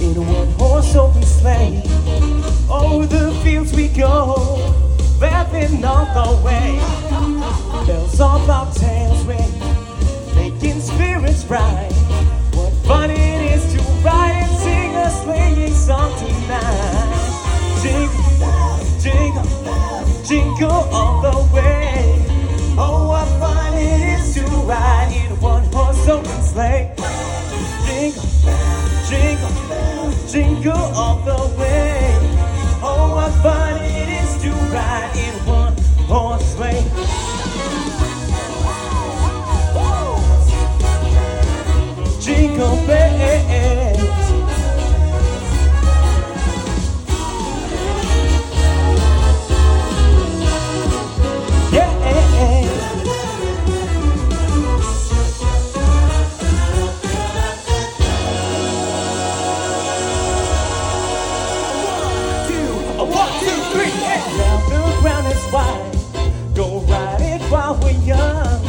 In a one-horse open sleigh, over the fields we go, laughing all the way. Bells on bobtails ring, making spirits bright. What fun it is to ride and sing a sleighing song tonight. Jingle, jingle, jingle all the way. Oh, what fun it is to ride in a one-horse open sleigh. Jingle, jingle, jingle all the way. Oh, what fun it is to ride in a one-horse sleigh. Jingle bells. Yeah. 1, 2, 3, and now the ground is wide. Go ride it while we're young.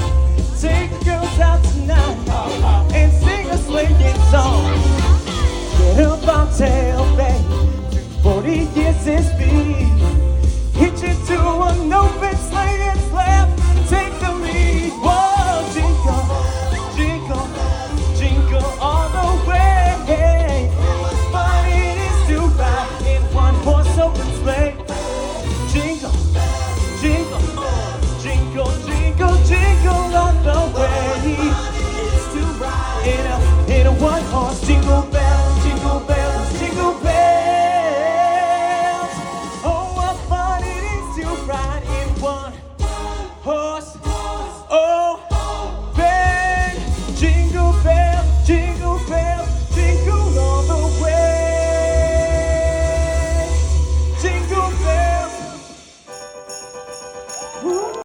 Take the girls out tonight and sing a sleighing song. Get a bobtail, babe, 40 years since speed. Hitch it to an open sleigh and slap, take the lead. Whoa, jingle, jingle, jingle all the way. What fun it is to ride in one-horse open sleigh. Jingle, jingle, jingle, jingle, jingle all the way. It's to ride in a one-horse jingle bell.